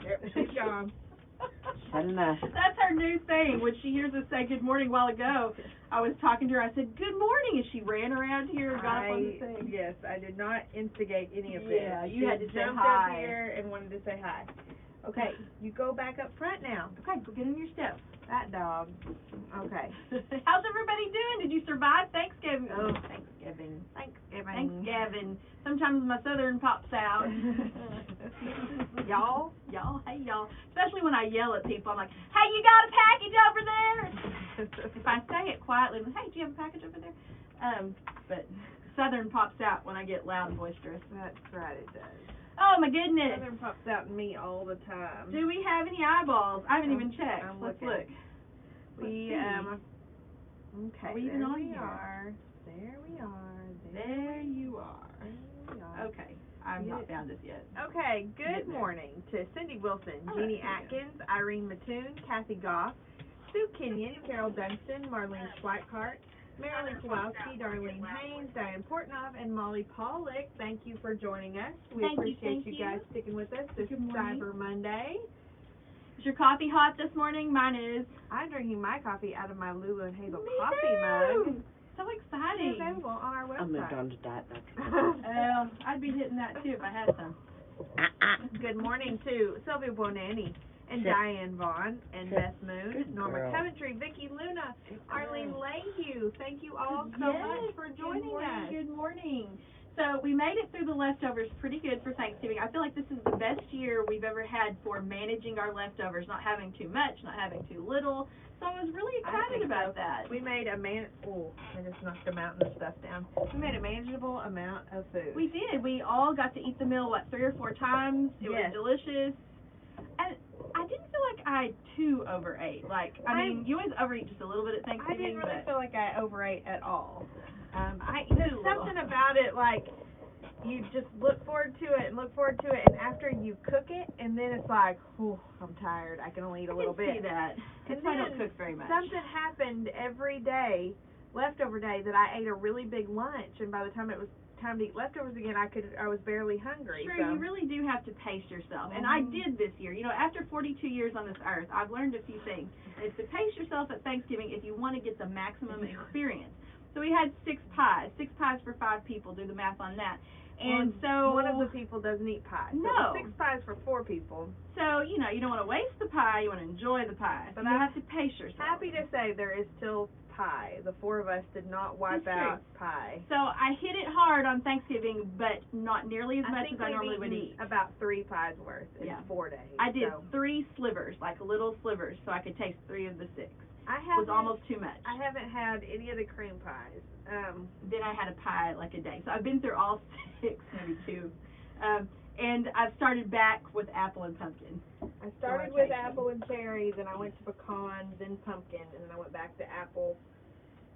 Yep, she's gone. Had enough. That's her new thing. When she hears us say good morning a while ago, I was talking to her. I said, good morning. And she ran around here and got up on the thing. Yes, I did not instigate any of this. Yeah, you had to say jumped hi. up here and wanted to say hi. Okay, you go back up front now. Okay, go get in your steps. That dog. Okay. How's everybody doing? Did you survive Thanksgiving? Oh, Thanksgiving. Thanksgiving. Sometimes my southern pops out. Y'all? Hey y'all. Especially when I yell at people, I'm like, hey, you got a package over there? If I say it quietly, I'm like, hey, do you have a package over there? But southern pops out when I get loud and boisterous. That's right, it does. Oh my goodness. Southern pops out in me all the time. Do we have any eyeballs? I haven't even checked. Let's look. We okay. Are we even on here? There we are. There you are. There we are. Okay. I've not found this yet. Okay, good morning to Cindy Wilson, Jeannie Atkins, Irene Mattoon, Kathy Goff, Sue Kenyon, Carol Dunstan, Marlene Schweikart, Marilyn Kowalski, Darlene Haynes, Diane Portnoff, and Molly Pollock. Thank you for joining us. We appreciate you guys sticking with us this Cyber Monday. Is your coffee hot this morning? Mine is. I'm drinking my coffee out of my Lulu and Hazel coffee mug. So exciting. It's available on our website. I moved on to Diet Dr. I'd be hitting that too if I had some. Good morning to Sylvia Bonanni and Diane Vaughn and Beth Moon, Norma Coventry, Vicki Luna, Arlene Lehue. Thank you all so much for joining us. Good morning. So we made it through the leftovers pretty good for Thanksgiving. I feel like this is the best year we've ever had for managing our leftovers, not having too much, not having too little. So I was really excited about that. We made a I just knocked a mountain of stuff down. We made a manageable amount of food. We did. We all got to eat the meal, 3 or 4 times. It was delicious. And I didn't feel like I too overate. I mean, you always overeat just a little bit at Thanksgiving. I didn't really feel like I overate at all. There's something about it, you just look forward to it, and after you cook it, and then it's like, oh, I'm tired, I can only eat a little bit. I can see that. And then I don't cook very much. Something happened every day, leftover day, that I ate a really big lunch, and by the time it was time to eat leftovers again, I was barely hungry. Sure, you really do have to pace yourself, and I did this year. You know, after 42 years on this earth, I've learned a few things. It's to pace yourself at Thanksgiving if you want to get the maximum experience. So we had 6 pies for 5 people. Do the math on that. And so one of the people doesn't eat pie. So no. 6 pies for 4 people. So, you don't want to waste the pie, you want to enjoy the pie. But you have to pace yourself. Happy to say there is still pie. The 4 of us did not wipe out pie. So I hit it hard on Thanksgiving, but not nearly as much as I normally would eat. About 3 pies worth in 4 days. I did 3 slivers, little slivers, so I could taste 3 of the 6. It was almost too much. I haven't had any of the cream pies. Then I had a pie a day. So I've been through all 6, maybe 2. And I've started back with apple and pumpkin. I started with apple and cherry, then I went to pecan, then pumpkin, and then I went back to apple.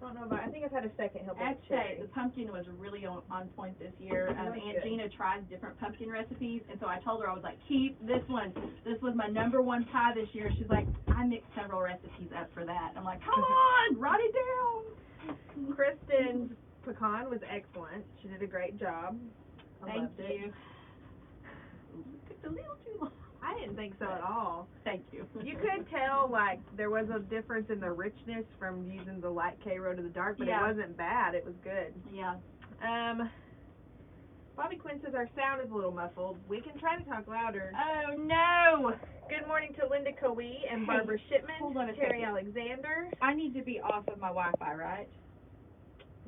I think I've had a second I'd say the pumpkin was really on point this year. Aunt Gina tries different pumpkin recipes, and so I told her, I was like, keep this one. This was my #1 pie this year. She's like, I mixed several recipes up for that. I'm like, come on, write it down. Kristen's pecan was excellent. She did a great job. Thank you. It took a little too long. I didn't think so at all. Thank you. You could tell, there was a difference in the richness from using the light K-Row to the dark, but it wasn't bad. It was good. Yeah. Bobby Quinn says our sound is a little muffled. We can try to talk louder. Oh, no. Good morning to Linda Coe and Barbara Shipman, hold on a Terry second. Alexander. I need to be off of my Wi-Fi, right?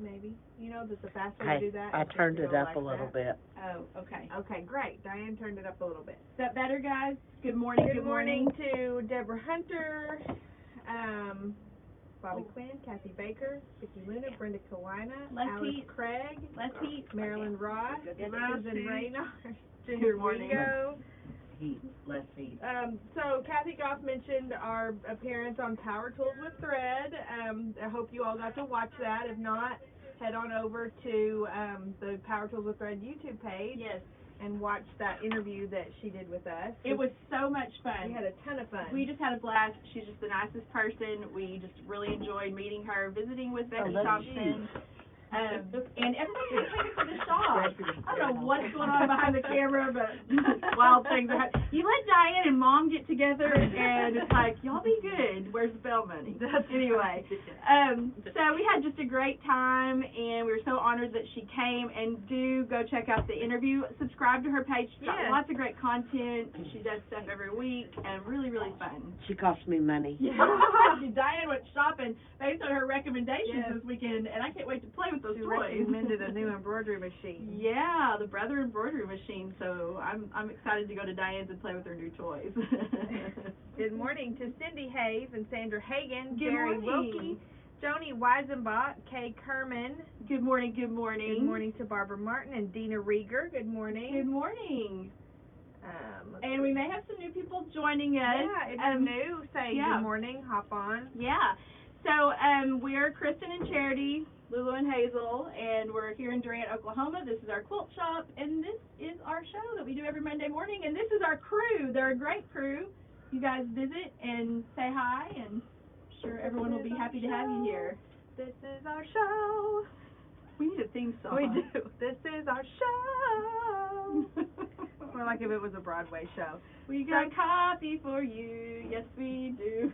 Maybe. You know that the fast way to do that I is turned it up a little bit. Oh, okay. Okay, great. Diane turned it up a little bit. Is that better, guys? Good morning. Good morning to Deborah Hunter, Bobby Quinn, Kathy Baker, Vicki Luna, Brenda Kawina, Alice Craig, Marilyn Ross, Susan Rayner, Ginger Ringo. Less heat. So Kathy Goff mentioned our appearance on Power Tools with Thread. I hope you all got to watch that. If not, head on over to the Power Tools with Thread YouTube page. Yes. And watch that interview that she did with us. It was so much fun. We had a ton of fun. We just had a blast. She's just the nicest person. We just really enjoyed meeting her, visiting with Becky Thompson. And everybody was waiting for the shop. I don't know what's going on behind the camera, but wild things are happening. You let Diane and Mom get together, and it's like, y'all be good. Where's the bell money? Anyway, so we had just a great time, and we were so honored that she came. And do go check out the interview. Subscribe to her page. She's got lots of great content. She does stuff every week, and really, really fun. She cost me money. Diane went shopping based on her recommendations this weekend, and I can't wait to play with those She toys. recommended a new embroidery machine. Yeah, the Brother embroidery machine. So I'm excited to go to Diane's and play with her new toys. Good morning to Cindy Hayes and Sandra Hagan, Good Jerry morning. Wilkie, Joni Weisenbach, Kay Kerman. Good morning. Good morning. Good morning to Barbara Martin and Dina Rieger. Good morning. Good morning. Let's And we may have some new people joining us. Yeah, if you're new, say good morning, hop on. Yeah. So we're Kristen and Charity, Lulu and Hazel, and we're here in Durant, Oklahoma. This is our quilt shop, and this is our show that we do every Monday morning. And this is our crew. They're a great crew. You guys visit and say hi, and I'm sure everyone will be happy to have you here. This is our show. We need a theme song. We do. This is our show. More like if it was a Broadway show. We got coffee for you. Yes, we do.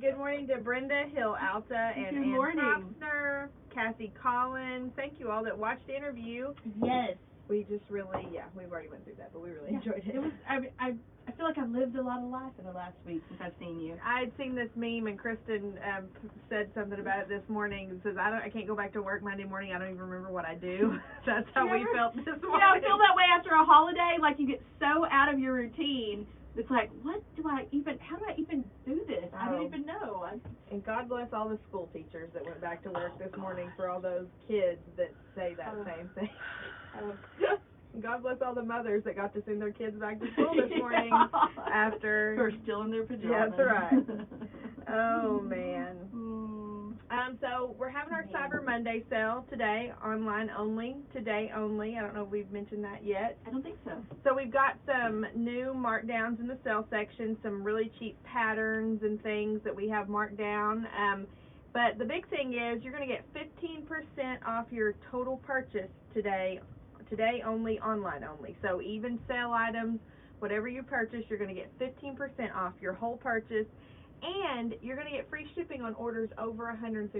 Good morning to Brenda Hill Alta and Ann morning. Propsner, Kathy Collins. Thank you all that watched the interview. Yes. We just really, we've already went through that, but we really enjoyed it. It was. I feel like I've lived a lot of life in the last week since I've seen you. I had seen this meme, and Kristen said something about it this morning. It says, I can't go back to work Monday morning. I don't even remember what I do. That's how we felt this morning. Yeah, I feel that way after a holiday. Like you get so out of your routine. It's like, how do I even do this? I don't even know. And God bless all the school teachers that went back to work this morning for all those kids that say that same thing. God bless all the mothers that got to send their kids back to school this morning after. Who are still in their pajamas. Yeah, that's right. Oh, man. So we're having our Cyber Monday sale today, online only, today only. I don't know if we've mentioned that yet. I don't think so. So we've got some new markdowns in the sale section, some really cheap patterns and things that we have marked down. But the big thing is you're going to get 15% off your total purchase today only, online only. So even sale items, whatever you purchase, you're going to get 15% off your whole purchase. And you're going to get free shipping on orders over $150.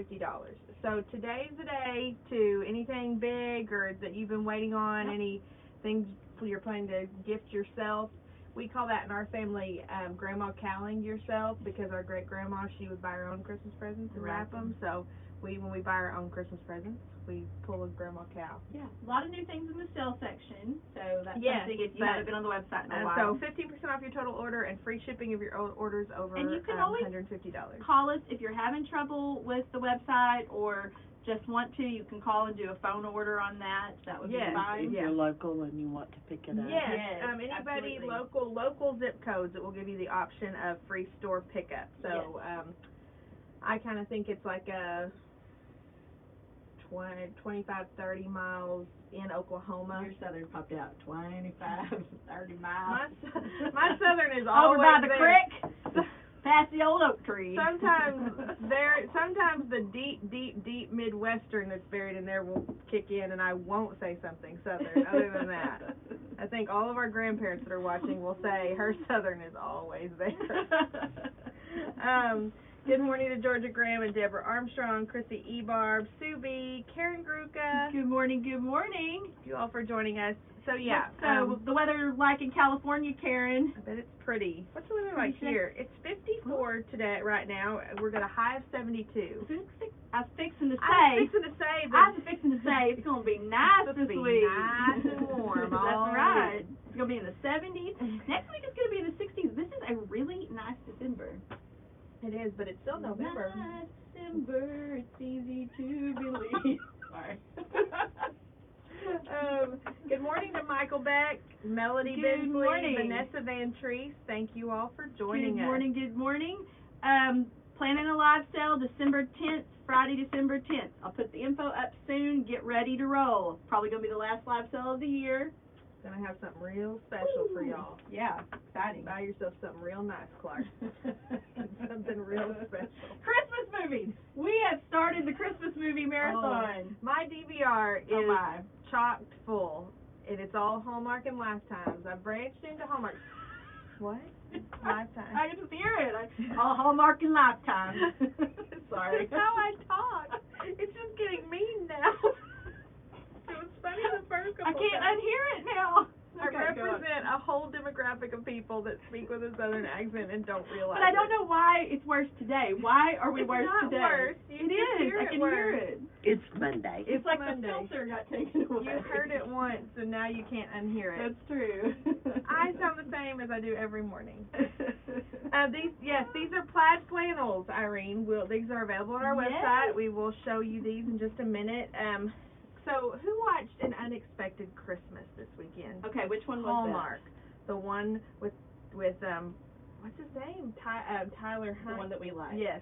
So today's the day to anything big or that you've been waiting on, anything you're planning to gift yourself. We call that in our family grandma cowling yourself, because our great-grandma, she would buy her own Christmas presents and wrap them. So when we buy our own Christmas presents, we pull a grandma cow. Yeah, a lot of new things in the sale section, so that's something if you haven't been on the website in a while. So 15% off your total order and free shipping of your orders over and you can always $150. Call us if you're having trouble with the website or just want to. You can call and do a phone order on that. That would be fine. If you're local and you want to pick it up. Yes. Anybody local zip codes, it will give you the option of free store pickup. So I kind of think it's like a 25, 30 miles in Oklahoma. Your southern popped out. 25, 30 miles. My southern is always over by the there. creek, past the old oak tree. Sometimes the deep Midwestern that's buried in there will kick in, and I won't say something southern other than that. I think all of our grandparents that are watching will say her southern is always there. Good morning to Georgia Graham and Deborah Armstrong, Chrissy Ebarb, Sue B, Karen Gruca. Good morning, good morning. Thank you all for joining us. So the weather like in California, Karen? I bet it's pretty. What's the weather like here? It's 54 today right now. We're got a high of 72. I was fixing to say it's going to be nice this week. Nice and warm. That's right. It's going to be in the 70s. Next week it's going to be in the 60s. This is a really nice December. It is, but it's still November. Nice December, it's easy to believe. Sorry. Good morning to Michael Beck, Melody Bensley, Vanessa Van Treese. Thank you all for joining us. Good morning. Planning a live sale December 10th, Friday, December 10th. I'll put the info up soon. Get ready to roll. Probably going to be the last live sale of the year. Gonna have something real special for y'all. Yeah, exciting. Buy yourself something real nice, Clark. Something real special. Christmas movies. We have started the Christmas movie marathon. My DVR is Oh my. chocked full, and it's all Hallmark and Lifetimes. I've branched into Hallmark. What? Lifetime. I can just hear it. All Hallmark and Lifetime. Sorry. That's how I talk. It's just getting mean now. It was funny the first couple I can't times. unhear it now. I Okay, go on. represent a whole demographic of people that speak with a southern accent and don't realize But I don't it. know why it's worse today. Why are we It's worse not today? worse. You It can is. hear I it can worse. hear it. It's Monday. It's like Monday. the filter got taken away. You heard it once, and now you can't unhear it. That's true. I sound the same as I do every morning. These are plaid flannels, Irene. These are available on our Yes. website. We will show you these in just a minute. So who watched An Unexpected Christmas this weekend? Okay, which one was Hallmark. The one with what's his name? Tyler that? The Hines. one that we like. Yes.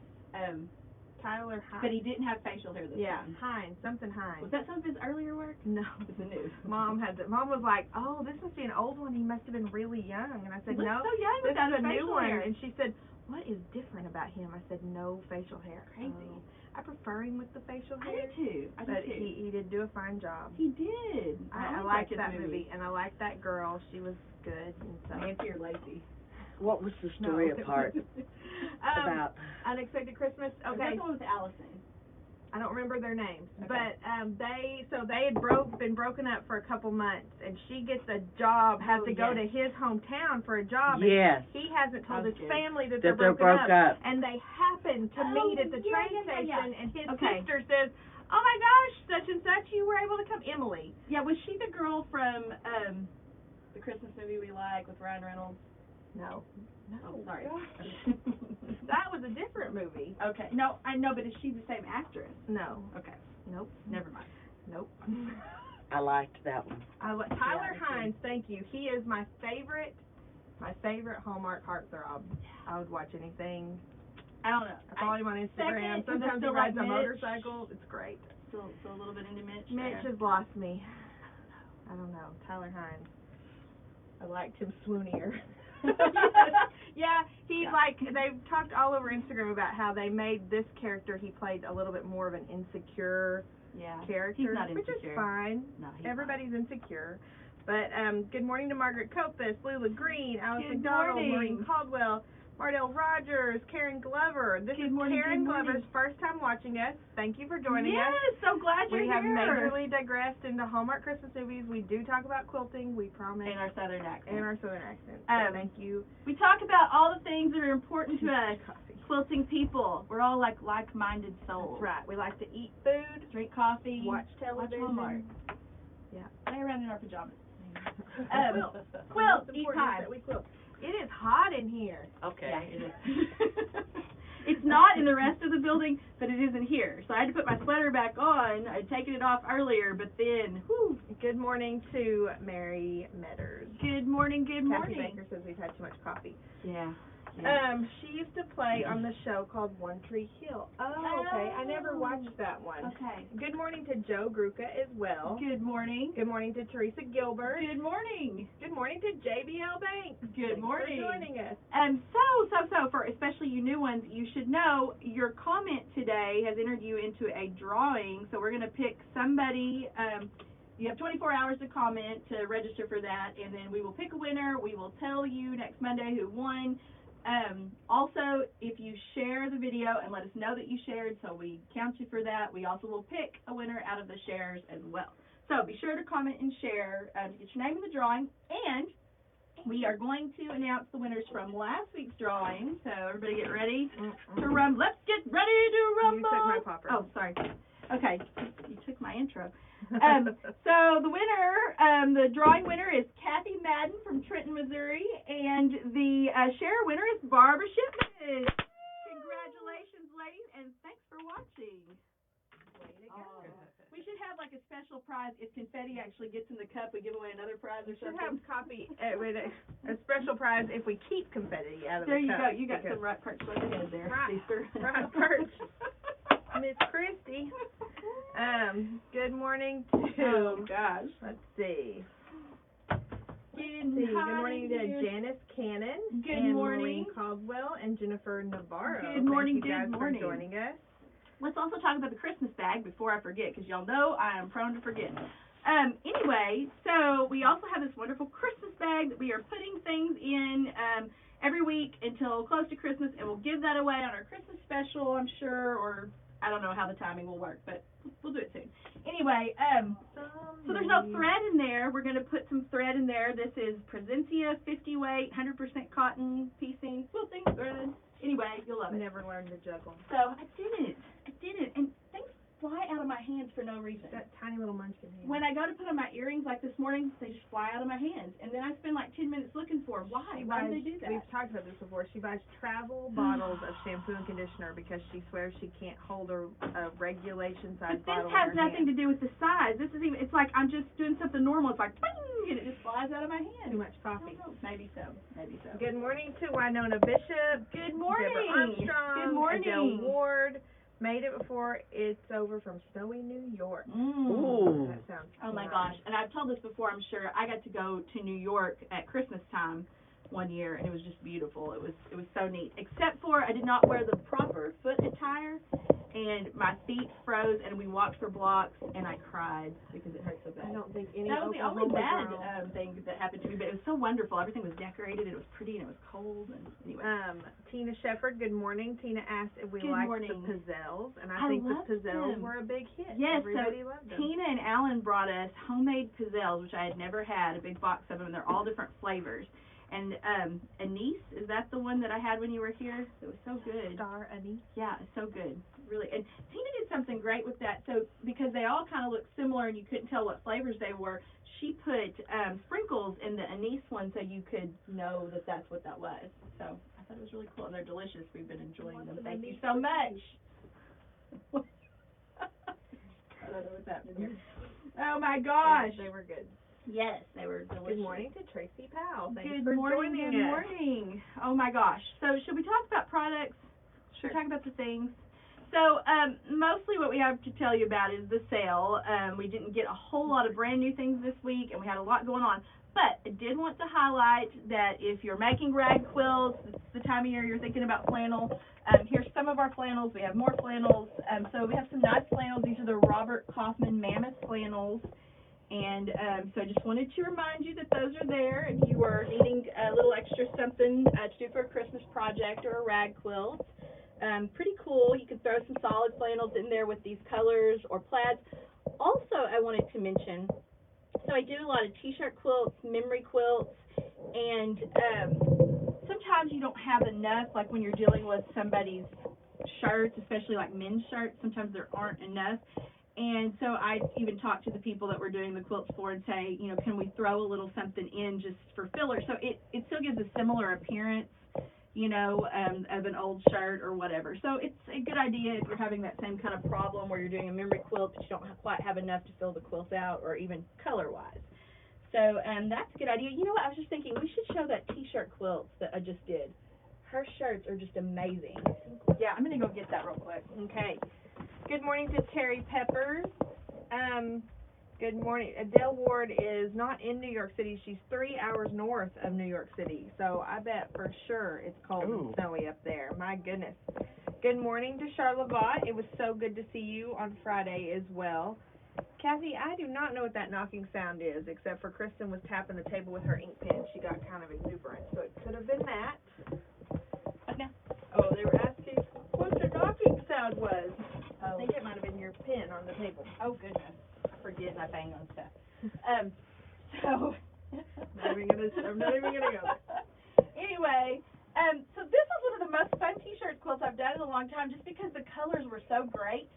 Tyler Hines. But he didn't have facial hair this time. Hines. Something Hines. Was that some of his earlier work? No. It's the news. Mom was like, "Oh, this must be an old one. He must have been really young." And I said, He "No, looks so young this without is a new facial one." hair. And she said, "What is different about him?" I said, "No facial hair." Crazy. Oh, I prefer him with the facial I hair. do too. But he did do a fine job. He did. I always liked his that movie, movies. and I liked that girl. She was good. And so Nancy or Lacey. What was the story No. apart about? Unexpected Christmas. That's Okay, the one with Allison. I don't remember their names, Okay. but they had been broken up for a couple months, and she gets a job, has Oh, to go yes. to his hometown for a job. Yes. And he hasn't told his Okay. family that That they're broke up. and they happen to Oh, meet at the yeah, train yeah, station, yeah. and his Okay. sister says, "Oh my gosh, such and such, you were able to come." Emily. Yeah, was she the girl from the Christmas movie we like with Ryan Reynolds? No. Oh, sorry. gosh. That was a different movie. Okay. No, I know, but is she the same actress? No. Okay. Nope. Never mind. Nope. I liked that one. Tyler Yeah, Hines, thank you. He is my favorite Hallmark heartthrob. I would watch anything. I don't know. I follow him on Instagram. Second, Sometimes he still rides like a Mitch. motorcycle. It's great. Still a little bit into Mitch. Mitch there. has lost me. I don't know. Tyler Hines. I liked him swoonier. Yeah, he's like, they've talked all over Instagram about how they made this character, he played a little bit more of an insecure Yeah. character, He's not which is insecure. fine. No, he's Everybody's insecure. But good morning to Margaret Kopus, Lula Green, Alice Good McDonald, morning. Maureen Caldwell, Mardell Rogers, Karen Glover. This Good is morning, Karen good morning. Glover's first time watching us. Thank you for joining us. Yes, so glad you're We have here. majorly digressed into Hallmark Christmas movies. We do talk about quilting, we promise. In our southern accent. And our southern accent. So thank you. We talk about all the things that are important to us, Coffee. quilting people. We're all like-minded souls. That's right. We like to eat food, Drink coffee. watch television. Hallmark. Yeah. Play around in our pajamas. Quilt. Quilt, Most eat important is time. that we quilt. It is hot in here. Okay. Yeah, it is. It's not in the rest of the building, but it is in here. So I had to put my sweater back on. I'd taken it off earlier, but then, whew. Good morning to Mary Metters. Good morning, good Kathy morning. Baker says we've had too much coffee. Yeah. She used to play on the show called One Tree Hill. Oh, okay. I never watched that one. Okay. Good morning to Joe Gruca as well. Good morning. Good morning to Teresa Gilbert. Good morning. Good morning to JBL Banks. Good Thanks morning. for joining us. So for especially you new ones, you should know your comment today has entered you into a drawing. So we're going to pick somebody. You have 24 hours to comment to register for that, and then we will pick a winner. We will tell you next Monday who won. Also, if you share the video and let us know that you shared, so we count you for that, we also will pick a winner out of the shares as well. So be sure to comment and share to get your name in the drawing, and we are going to announce the winners from last week's drawing. So everybody get ready to rumble. Let's get ready to rumble. You took my popper. Oh, sorry. Okay, you took my intro. So the winner, the drawing winner is Kathy Madden from Trenton, Missouri, and the share winner is Barbara Shipman. Congratulations, ladies, and thanks for watching. Way to go. We should have like a special prize if confetti actually gets in the cup. We give away another prize or We should something. have coffee with a special prize if we keep confetti out of There the you cup. go. You got some right perch on your head there, Right. sister. Right perch. Miss Christie. Good morning to, Oh gosh. let's see, and Good hi morning to dear. Janice Cannon. Good and morning. Maureen Caldwell and Jennifer Navarro. Good morning, Thank you guys good morning. for joining us. Let's also talk about the Christmas bag before I forget, because y'all know I am prone to forget. Anyway, so we also have this wonderful Christmas bag that we are putting things in every week until close to Christmas, and we'll give that away on our Christmas special, I'm sure, or I don't know how the timing will work, but we'll do it soon. Anyway, so there's no thread in there. We're going to put some thread in there. This is Presentia 50 weight, 100% cotton piecing, quilting thread. Anyway, you'll love it. Never learned to juggle. So I did it, and things fly out of my hands for no reason. That tiny little munchkin hand. When I go to put on my earrings like this morning, they just fly out of my hands, and then I spend like 10 minutes looking for them. Why? Why do they do that? We've talked about this before. She buys travel bottles of shampoo and conditioner because she swears she can't hold a regulation size But bottle this has in her nothing hand. to do with the size. This is even, it's like I'm just doing something normal. It's like, bing, and it just flies out of my hand. Too much coffee. Maybe so. Maybe so. Good morning to Winona Bishop. Good morning. Deborah Armstrong. Good morning. Adele Ward. Made it before it's over from snowy New York. Ooh. That sounds Oh my nice. gosh. And I've told this before, I'm sure. I got to go to New York at Christmas time one year, and it was just beautiful. It was so neat. Except for I did not wear the proper foot attire, and my feet froze, and we walked for blocks, and I cried because it hurt so bad. I don't think any That was the only Oklahoma bad girl- thing that happened to me, but it was so wonderful. Everything was decorated, and it was pretty, and it was cold, and anyway. Tina Shepard, good morning. Tina asked if we Good liked morning. the pizzelles, and I I think the loved pizzelles them. were a big hit. Yes, Everybody so loved them. Tina and Alan brought us homemade pizzelles, which I had never had, a big box of them, and they're all different flavors. And anise, is that the one that I had when you were here? It was so good. Star anise. Yeah, it's so good, really. And Tina did something great with that. So because they all kind of look similar and you couldn't tell what flavors they were, she put sprinkles in the anise one so you could know that that's what that was. So I thought it was really cool, and they're delicious. We've been enjoying them. Thank you so much. I don't know what's happening here. Oh my gosh. They were good. Yes, they were delicious. Good morning to Tracy Powell. Thanks Good for morning, joining good us. morning. Oh my gosh. So should we talk about products? Should we talk about the things? So mostly what we have to tell you about is the sale. We didn't get a whole lot of brand new things this week, and we had a lot going on. But I did want to highlight that if you're making rag quilts, it's the time of year you're thinking about flannel. Here's some of our flannels. We have more flannels. So we have some nice flannels. These are the Robert Kaufman Mammoth flannels. And so I just wanted to remind you that those are there if you were needing a little extra something to do for a Christmas project or a rag quilt. Pretty cool. You can throw some solid flannels in there with these colors or plaids. Also, I wanted to mention, so I do a lot of t-shirt quilts, memory quilts, and sometimes you don't have enough, like when you're dealing with somebody's shirts, especially like men's shirts, sometimes there aren't enough. And so I even talk to the people that we're doing the quilts for and say, you know, can we throw a little something in just for filler? So it still gives a similar appearance, you know, of an old shirt or whatever. So it's a good idea if you're having that same kind of problem where you're doing a memory quilt but you don't quite have enough to fill the quilt out or even color-wise. So that's a good idea. You know what, I was just thinking we should show that t-shirt quilt that I just did. Her shirts are just amazing. Yeah, I'm going to go get that real quick. Okay. Good morning to Terry Peppers. Good morning. Adele Ward is not in New York City. She's 3 hours north of New York City. So I bet for sure it's cold and snowy up there. My goodness. Good morning to Charlotte. It was so good to see you on Friday as well. Kathy, I do not know what that knocking sound is, except for Kristen was tapping the table with her ink pen. She got kind of exuberant, so it could have been that. What now? Oh, they were asking what the knocking sound was. I think it might have been your pen on the table. Oh, goodness. I forget I bang on stuff. So. I'm not even gonna go there. Anyway, so this was one of the most fun t-shirt quilts I've done in a long time just because the colors were so great.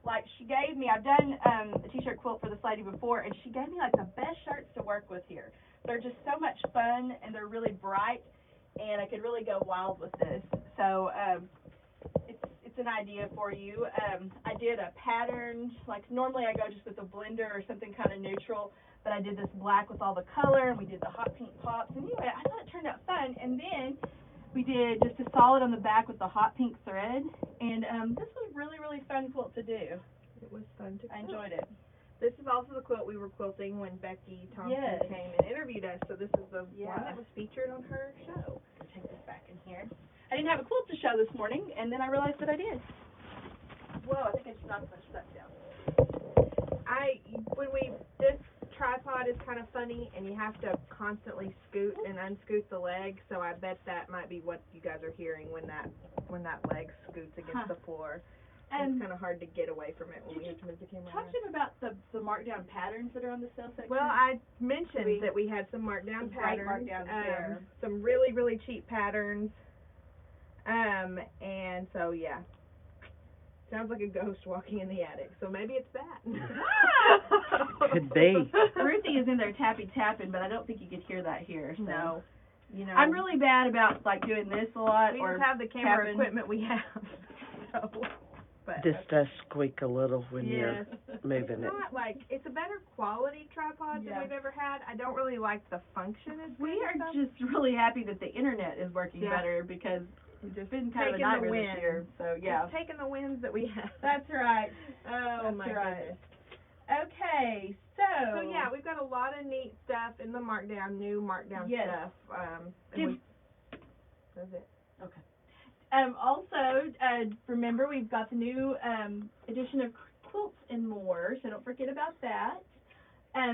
Like, she gave me, I've done a t-shirt quilt for this lady before, and she gave me, like, the best shirts to work with here. They're just so much fun, and they're really bright, and I could really go wild with this. So, it's an idea for you. I did a pattern, like normally I go just with a blender or something kind of neutral, but I did this black with all the color, and we did the hot pink pops. And anyway, I thought it turned out fun. And then we did just a solid on the back with the hot pink thread, and this was really, really fun quilt to do. It was fun to I enjoyed it. This is also the quilt we were quilting when Becky Thompson Yes. came and interviewed us. So this is the Yeah. one that was featured on her show. Take this back in here. I didn't have a quilt to show this morning, and then I realized that I did. Whoa, I think I just knocked my stuff down. This tripod is kind of funny, and you have to constantly scoot and unscoot the leg. So I bet that might be what you guys are hearing when that leg scoots against the floor. It's kind of hard to get away from it when we have to move the camera. Talk to them about the markdown patterns that are on the sale section. Well, I mentioned that we had some markdown patterns, markdowns there. some really, really cheap patterns, and so yeah, sounds like a ghost walking in the attic. So maybe it's that. Could be. Ruthie is in there tapping, but I don't think you could hear that here. So. No, I'm really bad about like doing this a lot. We or just have the camera tapping. equipment we have. So. But This does squeak a little when yes. you're moving It's it. not like it's a better quality tripod than we've ever had. I don't really like the function as We good are as some. just really happy that the internet is working better because it's been kind of a nightmare this year. So yeah. It's taking the wins that we have. That's right. Oh That's my right. goodness. Okay, so. So yeah, we've got a lot of neat stuff in the markdown, new markdown stuff. That's it. Okay. Also, remember we've got the new edition of Quilts and More, so don't forget about that.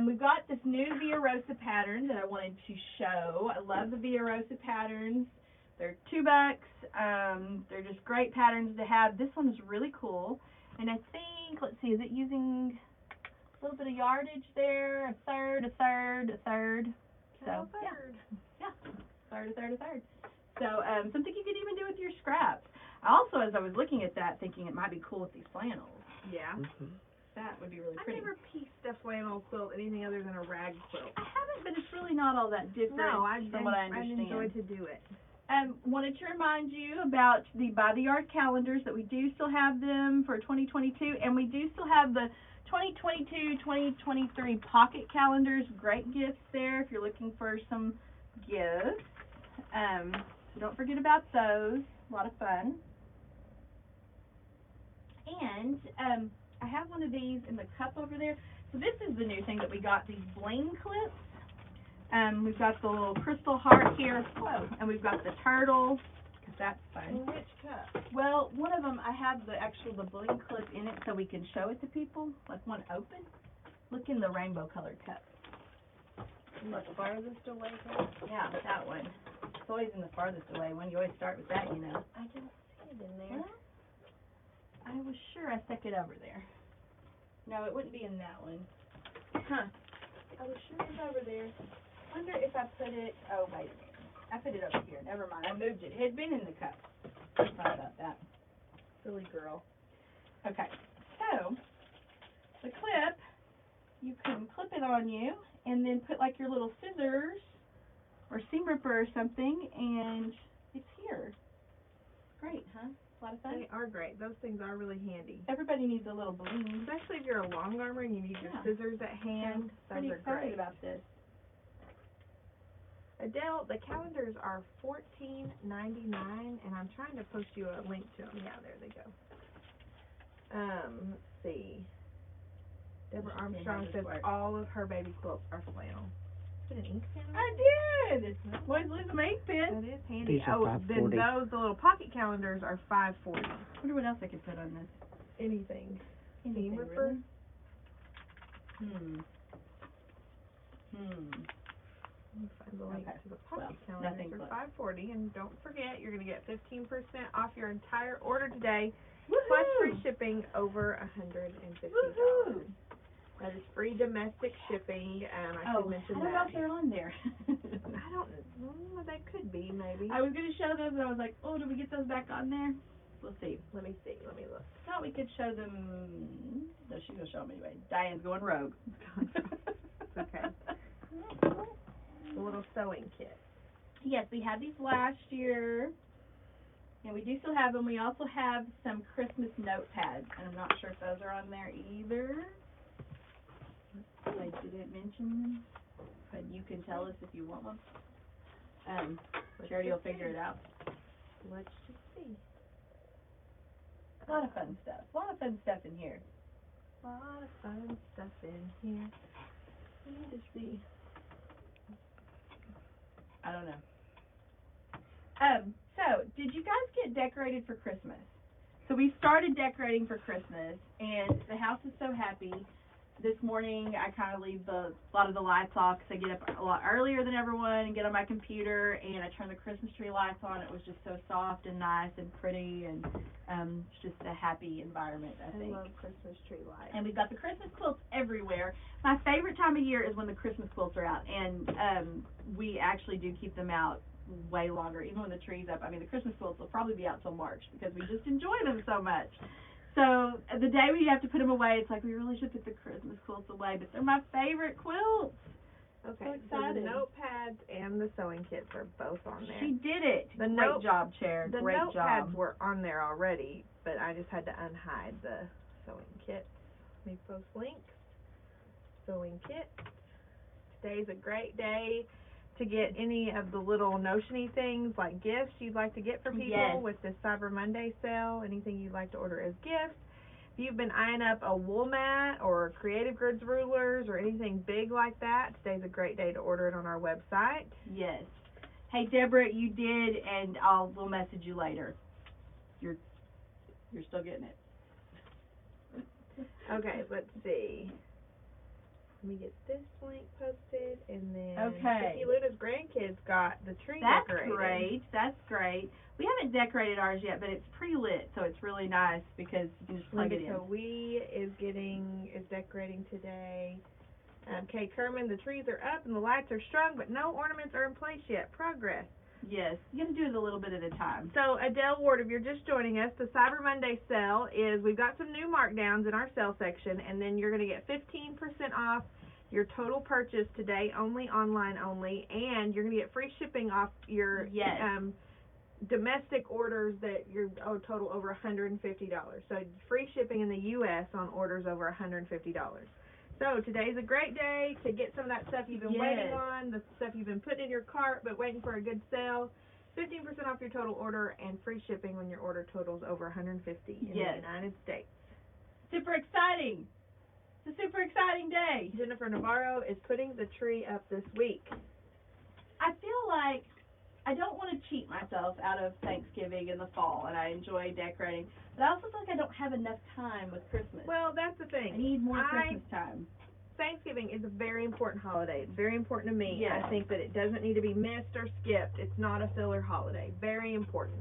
We've got this new Via Rosa pattern that I wanted to show. I love the Via Rosa patterns. They're $2. They're just great patterns to have. This one is really cool. And I think, let's see, is it using a little bit of yardage there? A third. So, yeah, a third. So, something you could even do with your scraps. Also, as I was looking at that, thinking it might be cool with these flannels. Yeah. That would be really I pretty. never pieced a flannel quilt anything other than a rag quilt. I haven't, but it's really not all that different from what I understand. I enjoy to do it. Wanted to remind you about the By the Yard calendars, that we do still have them for 2022, and we do still have the 2022-2023 pocket calendars. Great gifts there if you're looking for some gifts. So don't forget about those. A lot of fun. And I have one of these in the cup over there. So this is the new thing that we got, these Bling Clips. We've got the little crystal heart here. Whoa. And we've got the turtle, because that's fun. Which cup? Well, one of them, I have the Bling Clip in it so we can show it to people, like one open. Look in the rainbow colored cup. Look, farthest away cup? Yeah, that one. It's always in the farthest away one. You always start with that, you know. I don't see it in there. Well, I was sure I stuck it over there. No, it wouldn't be in that one. Huh. I was sure it was over there. Wonder if I put it, oh, wait a minute. I put it over here. Never mind. I moved it. It had been in the cup. Sorry about that. Silly girl. Okay. So, the clip, you can clip it on you and then put like your little scissors or seam ripper or something, and it's here. Great, huh? A lot of fun. They are great. Those things are really handy. Everybody needs a little balloon. Especially if you're a long armor and you need your scissors at hand. Pretty Those are excited great. about this. Adele, the calendars are $14.99, and I'm trying to post you a link to them. Yeah, there they go. Let's see. Deborah Armstrong says all of her baby quilts are flannel. Put an ink pen on I did! Always lose my ink pen. That is handy. These are then $5.40. the little pocket calendars are $5.40. Wonder what else I could put on this. Anything. Anything, Seam ripper? Really? Let me find the link Okay. to the pocket Well, calendars nothing for close. $5.40, and don't forget you're going to get 15% off your entire order today, Woohoo! plus free shipping over $150. Woohoo! That is free domestic shipping. I should mention I don't know that. if they're on there. I don't know. They could be, maybe. I was going to show those, and I was like, oh, did we get those back on there? We'll see. Let me see. Let me look. Thought we could show them. No, she's going to show them anyway. Diane's going rogue. Okay. The little sewing kit. Yes, we had these last year, and we do still have them. We also have some Christmas notepads, and I'm not sure if those are on there either. I didn't mention them, but you can tell us if you want one. Charity will figure it out. Let's just see. A lot of fun stuff. A lot of fun stuff in here. A lot of fun stuff in here. Let me just see. I don't know. So, did you guys get decorated for Christmas? So we started decorating for Christmas, and the house is so happy. This morning, I kind of leave a lot of the lights off because I get up a lot earlier than everyone and get on my computer, and I turn the Christmas tree lights on. It was just so soft and nice and pretty, and it's just a happy environment, I think. I love Christmas tree lights. And we've got the Christmas quilts everywhere. My favorite time of year is when the Christmas quilts are out, and we actually do keep them out way longer, even when the tree's up. I mean, the Christmas quilts will probably be out till March because we just enjoy them so much. So the day we have to put them away, it's like we really should put the Christmas quilts away, but they're my favorite quilts. Okay, So excited. the notepads and the sewing kits are both on there. She did it. The Great job, Chair. The Great notepads job. were on there already, but I just had to unhide the sewing kits. Let me post links. Sewing kit. Today's a great day to get any of the little notion-y things like gifts you'd like to get for people. Yes. With this Cyber Monday sale. Anything you'd like to order as gifts. If you've been eyeing up a wool mat or creative goods rulers or anything big like that, today's a great day to order it on our website. Yes. Hey, Deborah, you did, and we'll message you later. You're still getting it. Okay, let's see. Let me get this link posted, and then Okay. Vicky Luna's grandkids got the tree That's decorated. great. That's great. We haven't decorated ours yet, but it's pre-lit, so it's really nice because you can just plug it in. So we is decorating today. Kay Kerman, the trees are up and the lights are strung, but no ornaments are in place yet. Progress. Yes, you got to do it a little bit at a time. So Adele Ward, if you're just joining us, the Cyber Monday sale is, we've got some new markdowns in our sale section, and then you're going to get 15% off your total purchase today, only online only, and you're going to get free shipping off your domestic orders that you're total over $150. So free shipping in the U.S. on orders over $150. So today's a great day to get some of that stuff you've been waiting on, the stuff you've been putting in your cart but waiting for a good sale. 15% off your total order and free shipping when your order totals over $150 in the United States. Super exciting. It's a super exciting day. Jennifer Navarro is putting the tree up this week. I feel like I don't want to cheat myself out of Thanksgiving in the fall, and I enjoy decorating, but I also feel like I don't have enough time with Christmas. Well, that's the thing. I need more Christmas time. Thanksgiving is a very important holiday. It's very important to me. Yes. I think that it doesn't need to be missed or skipped. It's not a filler holiday. Very important.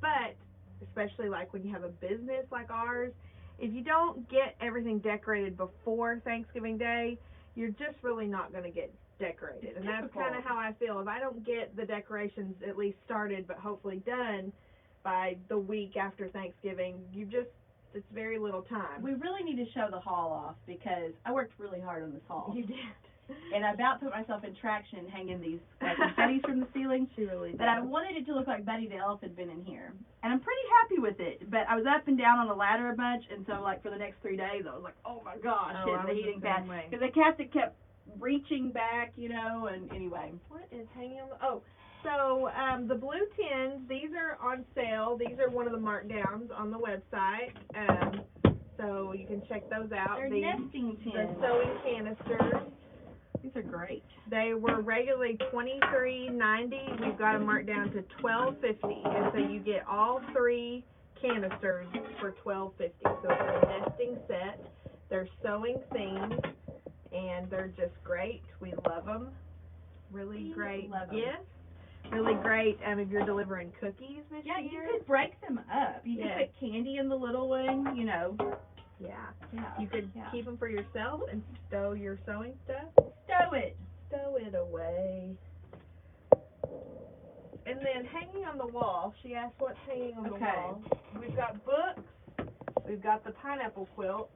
But especially like when you have a business like ours, if you don't get everything decorated before Thanksgiving Day, you're just really not going to get decorated. And that's kind of how I feel. If I don't get the decorations at least started, but hopefully done by the week after Thanksgiving, it's very little time. We really need to show the haul off because I worked really hard on this haul. You did. And I about put myself in traction hanging these confettis from the ceiling. She really did. But I wanted it to look like Buddy the Elf had been in here. And I'm pretty happy with it. But I was up and down on the ladder a bunch, and so like for the next 3 days I was like, oh my gosh, hitting the heating pad. Because the cat that kept reaching back, and anyway. What is hanging on so the blue tins, these are on sale. These are one of the markdowns on the website. So you can check those out. They're nesting tins. The sewing canisters. These are great. They were regularly $23.90. We've got them marked down to $12.50. And so you get all 3 canisters for $12.50. So it's a nesting set. They're sewing themed, and they're just great. We love them. Really great gifts. Really great if you're delivering cookies this year. Yeah, you could break them up. You could put candy in the little one, Yeah. You could keep them for yourself and stow your sewing stuff. Stow it. Stow it away. And then hanging on the wall, she asked what's hanging on the wall. We've got books. We've got the pineapple quilt.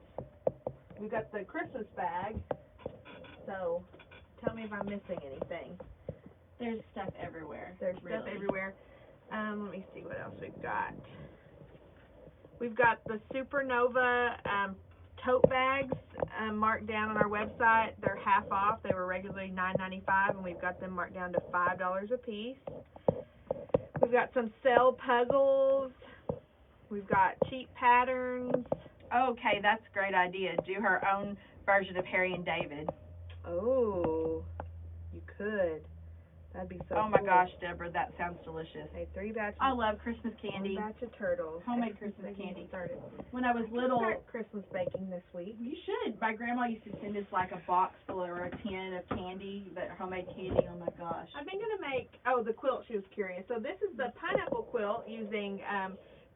We've got the Christmas bag. So tell me if I'm missing anything. There's stuff everywhere. There's stuff everywhere. Let me see what else we've got. We've got the Supernova tote bags marked down on our website. They're half off. They were regularly $9.95, and we've got them marked down to $5 a piece. We've got some cell puzzles. We've got cheap patterns. Okay, that's a great idea. Do her own version of Harry and David. Oh, you could. That'd be so cool. Oh my gosh, Deborah, that sounds delicious. Okay, 3 batches. I love Christmas candy. 1 batch of turtles. Homemade Christmas candy. Started. When I was little, Start Christmas baking this week. you should. My grandma used to send us like a box full or a tin of candy, that homemade candy. Oh my gosh. I've been gonna make the quilt. She was curious. So this is the pineapple quilt using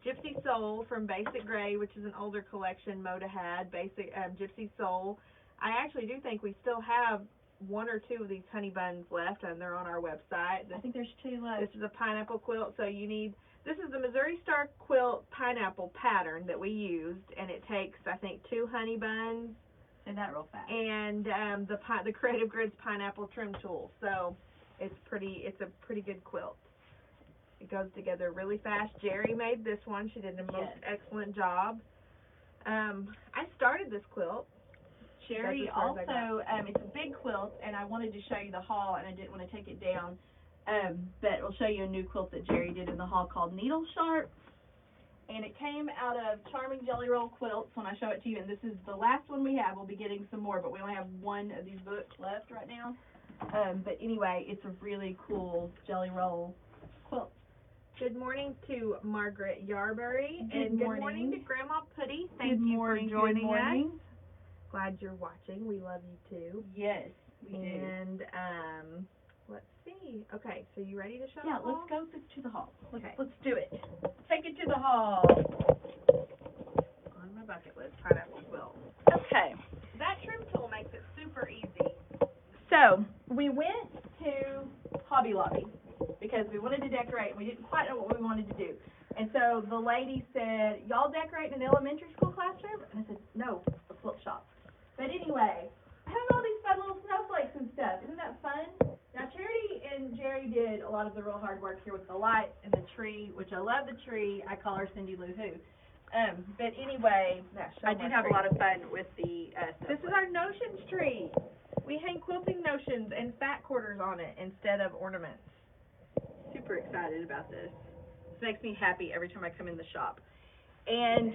Gypsy Soul from Basic Gray, which is an older collection Moda had. Basic Gypsy Soul. I actually do think we still have 1 or 2 of these honey buns left, and they're on our website. I think there's 2 left. This is a pineapple quilt, so you need. This is the Missouri Star quilt pineapple pattern that we used, and it takes, I think, 2 honey buns. Say that real fast. And the Creative Grids pineapple trim tool. So it's a pretty good quilt. It goes together really fast. Jerry made this one. She did a most excellent job. I started this quilt. Sherry also, it's a big quilt, and I wanted to show you the haul, and I didn't want to take it down, but we'll show you a new quilt that Jerry did in the haul called Needle Sharp, and it came out of Charming Jelly Roll Quilts when I show it to you, and this is the last one we have. We'll be getting some more, but we only have 1 of these books left right now, but anyway, it's a really cool Jelly Roll quilt. Good morning to Margaret Yarbury, Good good morning to Grandma Putty. Thank Good you morning, for joining good morning. us. Glad you're watching. We love you too. Yes, we do. And let's see. Okay, so you ready to show? Yeah, the haul? let's go to the hall. Okay. Let's do it. Take it to the hall. On my bucket list, pineapple quilt. Okay. That trim tool makes it super easy. So, we went to Hobby Lobby because we wanted to decorate and we didn't quite know what we wanted to do. And so the lady said, y'all decorate in an elementary school classroom? And I said, no, a quilt shop. But anyway, I have all these fun little snowflakes and stuff. Isn't that fun? Now, Charity and Jerry did a lot of the real hard work here with the lights and the tree, which I love the tree. I call her Cindy Lou Who. But anyway, I did have a lot of fun with the This is our notions tree. We hang quilting notions and fat quarters on it instead of ornaments. Super excited about this. This makes me happy every time I come in the shop. And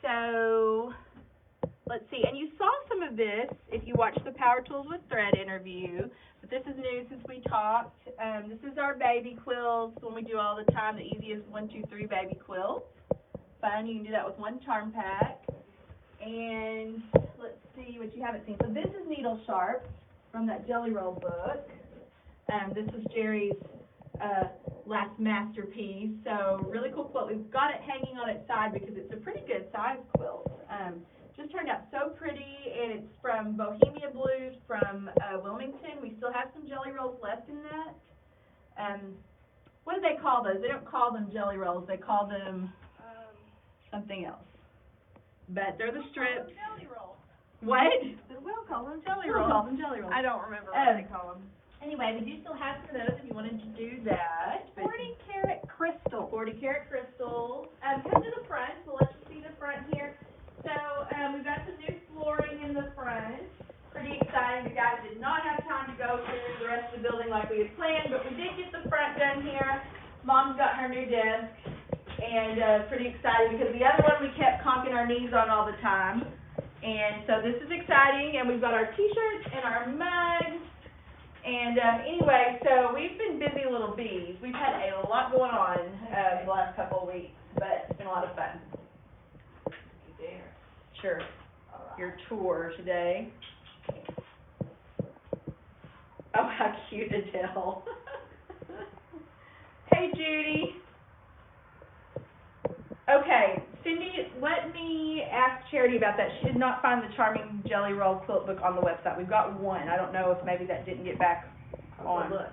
so let's see. And you saw some of this if you watched the Power Tools with Thread interview. But this is new since we talked. This is our baby quilts when we do all the time. The easiest 1, 2, 3 baby quilts. Fun. You can do that with 1 charm pack. And let's see what you haven't seen. So this is Needle Sharp from that Jelly Roll book. This was Jerry's last masterpiece. So really cool quilt. We've got it hanging on its side because it's a pretty good size quilt. Just turned out so pretty, and it's from Bohemia Blues from Wilmington. We still have some jelly rolls left in that. What do they call those? They don't call them jelly rolls. They call them something else. But they're the strips. Jelly roll. What? We'll call them jelly We'll rolls. call them jelly rolls. I don't remember what they call them. Anyway, we do still have some of those if you wanted to do that. 40 karat crystal. 40 karat crystals. Come to the front. We'll let you see the front here. So we've got some new flooring in the front. Pretty exciting. The guys did not have time to go through the rest of the building like we had planned, but we did get the front done here. Mom's got her new desk, and pretty excited because the other one we kept conking our knees on all the time. And so this is exciting, and we've got our t-shirts and our mugs. And anyway, so we've been busy little bees. We've had a lot going on the last couple of weeks, but it's been a lot of fun. Sure. Your tour today. Oh, how cute, Adele. Hey, Judy. Okay, Cindy, let me ask Charity about that. She did not find the Charming Jelly Roll quilt book on the website. We've got one. I don't know if maybe that didn't get back on. Look.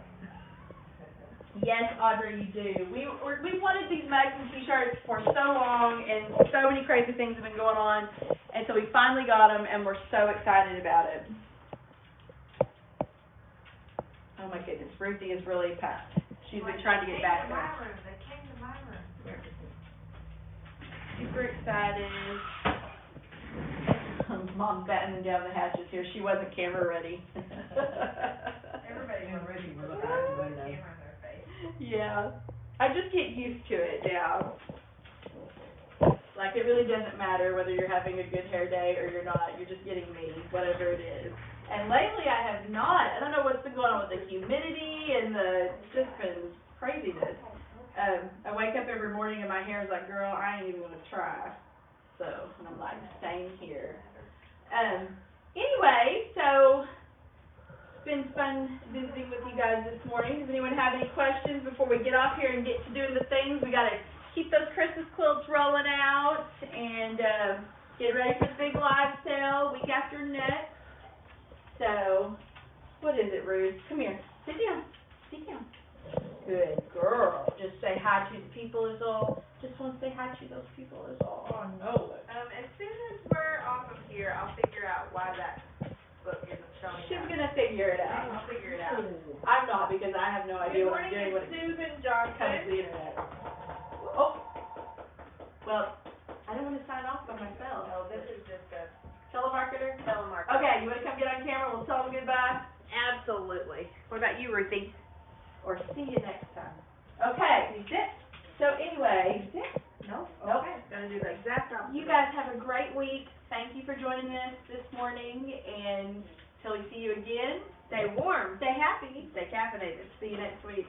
Yes, Audrey, you do. We wanted these mugs and t-shirts for so long, and so many crazy things have been going on, and so we finally got them, and we're so excited about it. Oh my goodness, Ruthie is really packed. She's been trying to get back there. They came to my room. Super excited. Mom's battening down the hatches here. She wasn't camera ready. Everybody's ready for the camera in their face. Yeah. I just get used to it now. Like, it really doesn't matter whether you're having a good hair day or you're not. You're just getting me, whatever it is. And lately I have not. I don't know what's been going on with the humidity and it's just been craziness. I wake up every morning and my hair is like, girl, I ain't even going to try. So, and I'm like, same here. Anyway, so it's been fun visiting with you guys this morning. Does anyone have any questions before we get off here and get to doing the things? We got to keep those Christmas quilts rolling out and get ready for the big live sale week after next. So, what is it, Ruth? Come here. Sit down. Sit down. Good girl. Just say hi to the people is all. Just want to say hi to those people is all. I know it. As soon as we're off of here, I'll figure out why that book isn't showing She's up. going to figure it out. I'll figure it out. I'm not, because I have no idea Good what I'm morning, doing when it's it Susan comes to Johnson. the internet. Oh. Well, I don't want to sign off by myself. Oh, this is just a Telemarketer? telemarketer. Okay, you want to come get on camera? We'll tell them goodbye. Absolutely. What about you, Ruthie? Or see you next time. Okay. So anyway. No. Nope. Okay. Gonna do the exact opposite. You guys have a great week. Thank you for joining us this morning, and till we see you again, Stay warm. stay happy. Stay caffeinated. See you next week.